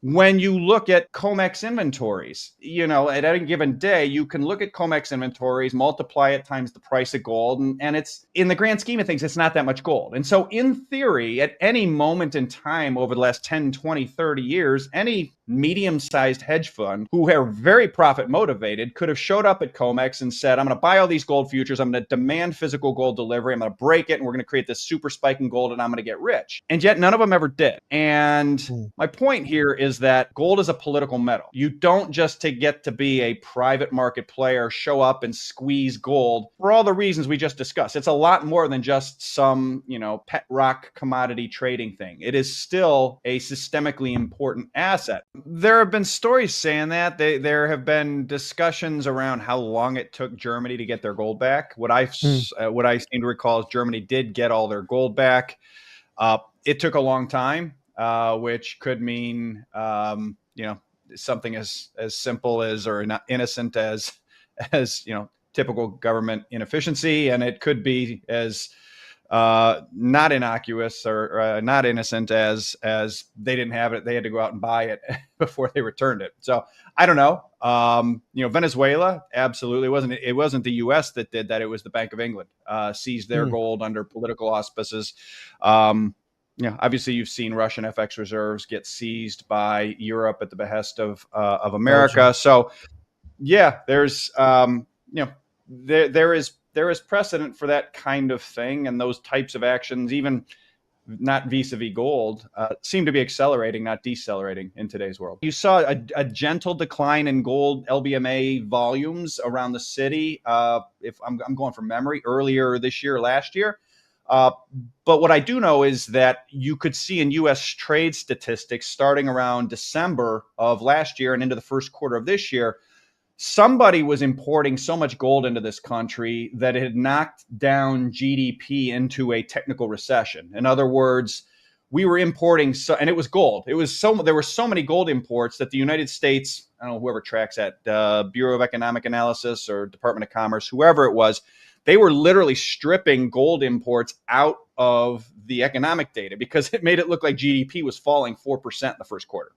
When you look at COMEX inventories, at any given day, you can look at COMEX inventories, multiply it times the price of gold, and it's, in the grand scheme of things, it's not that much gold. And so in theory, at any moment in time over the last 10, 20, 30 years, any medium-sized hedge fund who are very profit motivated could have showed up at COMEX and said, I'm going to buy all these gold futures, I'm going to demand physical gold delivery, I'm going to break it, and we're going to create this super spike in gold, and I'm going to get rich. And yet none of them ever did. And my point here is that gold is a political metal. You don't just get to be a private market player, show up and squeeze gold for all the reasons we just discussed. It's a lot more than just some, pet rock commodity trading thing. It is still a systemically important asset. There have been stories saying that. There have been discussions around how long it took Germany to get their gold back. What I seem to recall is Germany did get all their gold back. It took a long time. Which could mean, something as simple as, or not innocent as typical government inefficiency. And it could be as not innocuous or not innocent as they didn't have it. They had to go out and buy it before they returned it. So I don't know. Venezuela, absolutely it wasn't the U.S. that did that. It was the Bank of England, seized their gold under political auspices. Obviously, you've seen Russian FX reserves get seized by Europe at the behest of America. Belgium. So, yeah, there's there is precedent for that kind of thing, and those types of actions, even not vis-a-vis gold, seem to be accelerating, not decelerating in today's world. You saw a gentle decline in gold LBMA volumes around the city. If I'm going from memory, earlier this year, last year. But what I do know is that you could see in U.S. trade statistics starting around December of last year and into the first quarter of this year, somebody was importing so much gold into this country that it had knocked down GDP into a technical recession. In other words, we were importing, and it was gold. There were so many gold imports that the United States, I don't know, whoever tracks that, Bureau of Economic Analysis or Department of Commerce, whoever it was, they were literally stripping gold imports out of the economic data because it made it look like GDP was falling 4% in the first quarter.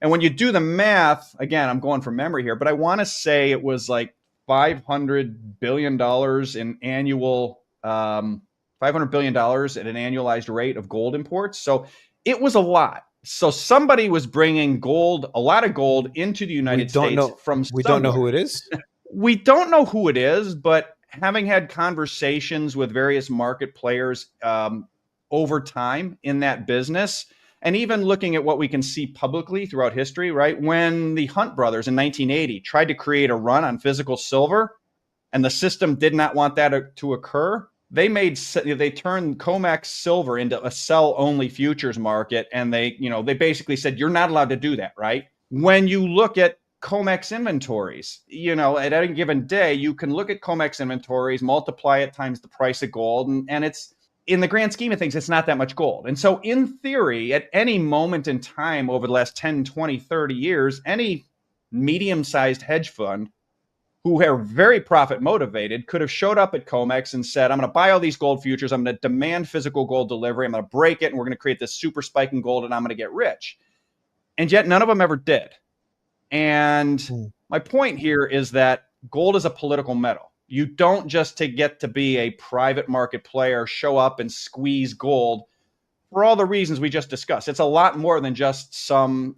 And when you do the math, again, I'm going from memory here, but I want to say it was like $500 billion in annual, $500 billion at an annualized rate of gold imports. So it was a lot. So somebody was bringing gold, a lot of gold, into the United States from somewhere. We don't know who it is? We don't know who it is, but having had conversations with various market players over time in that business, and even looking at what we can see publicly throughout history, right? When the Hunt brothers in 1980 tried to create a run on physical silver, and the system did not want that to occur, they turned COMEX silver into a sell-only futures market, and they basically said, you're not allowed to do that, right? When you look at COMEX inventories, at any given day, you can look at COMEX inventories, multiply it times the price of gold, and it's, in the grand scheme of things, it's not that much gold. And so in theory, at any moment in time over the last 10, 20, 30 years, any medium-sized hedge fund who are very profit motivated could have showed up at COMEX and said, I'm going to buy all these gold futures, I'm going to demand physical gold delivery, I'm going to break it, and we're going to create this super spike in gold, and I'm going to get rich. And yet none of them ever did. And my point here is that gold is a political metal. You don't just get to be a private market player, show up and squeeze gold for all the reasons we just discussed. It's a lot more than just some,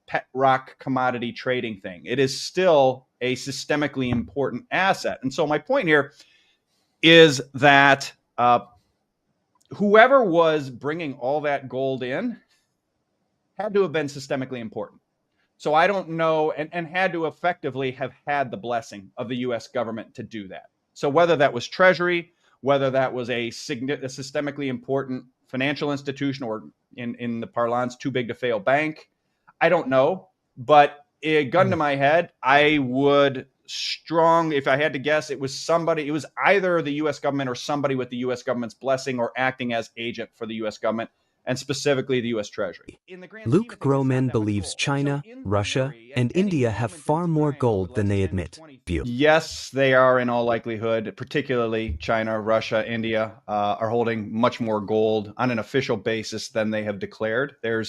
pet rock commodity trading thing. It is still a systemically important asset. And so my point here is that whoever was bringing all that gold in had to have been systemically important. So I don't know, and had to effectively have had the blessing of the U.S. government to do that. So whether that was Treasury, whether that was a systemically important financial institution, or in the parlance, too big to fail bank, I don't know. But a gun to my head, I would if I had to guess, it was either the U.S. government or somebody with the U.S. government's blessing or acting as agent for the U.S. government, and specifically the U.S. Treasury. Luke Gromen believes China, Russia, and India have far more gold than they admit. Yes, they are in all likelihood, particularly China, Russia, India, are holding much more gold on an official basis than they have declared. There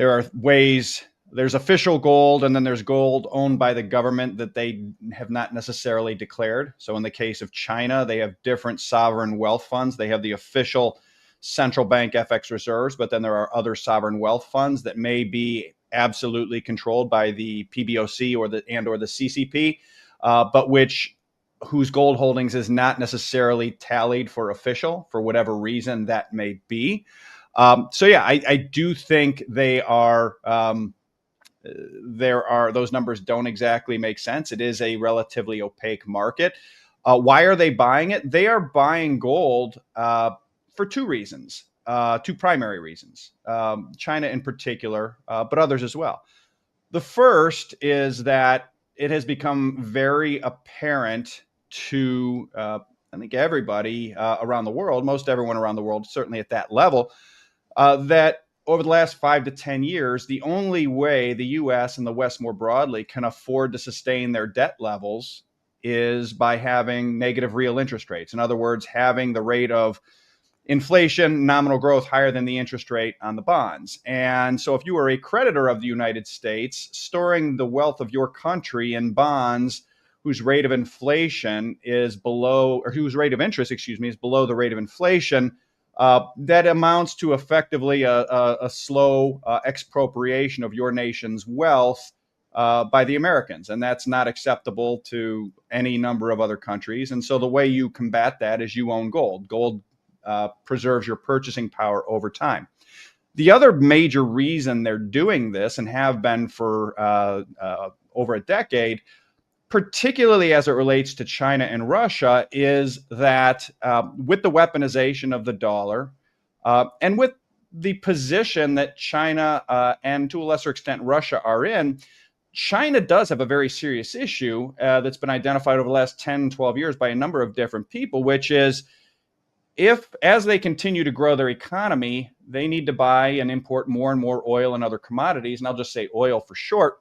are ways there's official gold, and then there's gold owned by the government that they have not necessarily declared. So in the case of China, they have different sovereign wealth funds. They have the official central bank FX reserves, but then there are other sovereign wealth funds that may be absolutely controlled by the PBOC or the CCP, but whose gold holdings is not necessarily tallied for official for whatever reason that may be. So yeah, I do think they are. Those numbers don't exactly make sense. It is a relatively opaque market. Why are they buying it? They are buying gold for two reasons, two primary reasons. China in particular, but others as well. The first is that it has become very apparent to, I think, everybody around the world, most everyone around the world, certainly at that level, that over the last 5 to 10 years, the only way the US and the West more broadly can afford to sustain their debt levels is by having negative real interest rates. In other words, having the rate of inflation, nominal growth higher than the interest rate on the bonds. And so if you are a creditor of the United States, storing the wealth of your country in bonds whose rate of inflation is below, or whose rate of interest, is below the rate of inflation, that amounts to effectively a slow expropriation of your nation's wealth by the Americans. And that's not acceptable to any number of other countries. And so the way you combat that is you own gold. Gold preserves your purchasing power over time. The other major reason they're doing this, and have been for over a decade, particularly as it relates to China and Russia, is that with the weaponization of the dollar and with the position that China and to a lesser extent Russia are in, China does have a very serious issue that's been identified over the last 10, 12 years by a number of different people, which is if, as they continue to grow their economy, they need to buy and import more and more oil and other commodities, and I'll just say oil for short,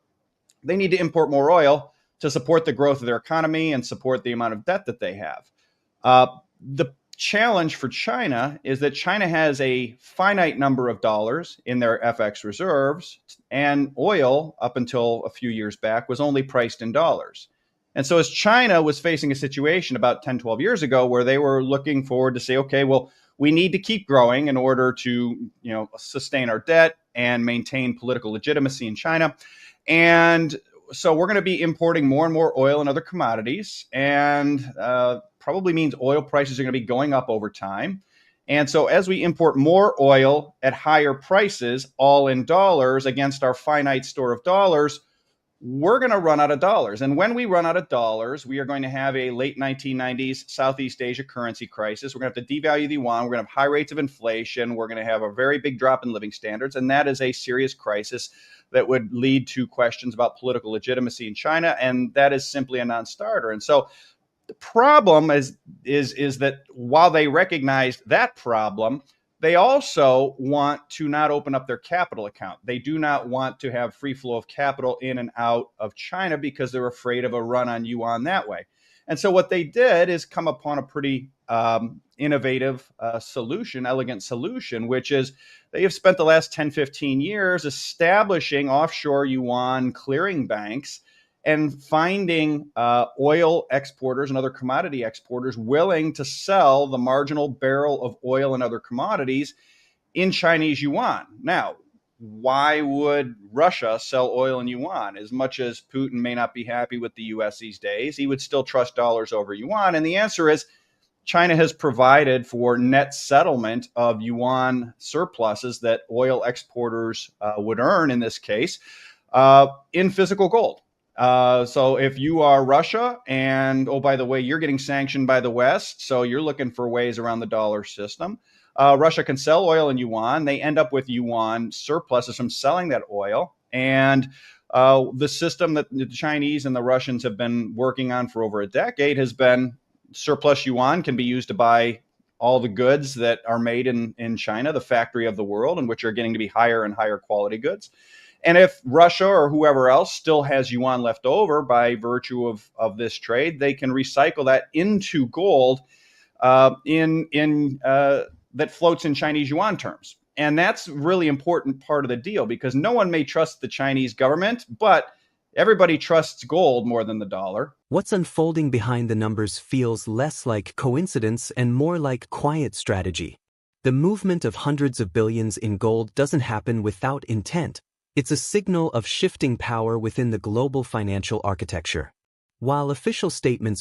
they need to import more oil to support the growth of their economy and support the amount of debt that they have. The challenge for China is that China has a finite number of dollars in their FX reserves, and oil, up until a few years back, was only priced in dollars. And so as China was facing a situation about 10, 12 years ago where they were looking forward to say, okay, well, we need to keep growing in order to, sustain our debt and maintain political legitimacy in China. And so we're going to be importing more and more oil and other commodities, and probably means oil prices are going to be going up over time. And so as we import more oil at higher prices, all in dollars against our finite store of dollars, we're going to run out of dollars. And when we run out of dollars, we are going to have a late 1990s Southeast Asia currency crisis. We're going to have to devalue the yuan. We're going to have high rates of inflation. We're going to have a very big drop in living standards. And that is a serious crisis that would lead to questions about political legitimacy in China. And that is simply a non-starter. And so the problem is that while they recognize that problem, they also want to not open up their capital account. They do not want to have free flow of capital in and out of China because they're afraid of a run on yuan that way. And so what they did is come upon a pretty innovative solution, elegant solution, which is they have spent the last 10, 15 years establishing offshore yuan clearing banks and finding oil exporters and other commodity exporters willing to sell the marginal barrel of oil and other commodities in Chinese yuan. Now, why would Russia sell oil in yuan? As much as Putin may not be happy with the US these days, he would still trust dollars over yuan. And the answer is China has provided for net settlement of yuan surpluses that oil exporters would earn in this case in physical gold. So if you are Russia and, oh, by the way, you're getting sanctioned by the West, so you're looking for ways around the dollar system, Russia can sell oil in yuan. They end up with yuan surpluses from selling that oil. And the system that the Chinese and the Russians have been working on for over a decade has been surplus yuan can be used to buy all the goods that are made in China, the factory of the world, and which are getting to be higher and higher quality goods. And if Russia or whoever else still has yuan left over by virtue of this trade, they can recycle that into gold that floats in Chinese yuan terms. And that's a really important part of the deal, because no one may trust the Chinese government, but everybody trusts gold more than the dollar. What's unfolding behind the numbers feels less like coincidence and more like quiet strategy. The movement of hundreds of billions in gold doesn't happen without intent. It's a signal of shifting power within the global financial architecture. While official statements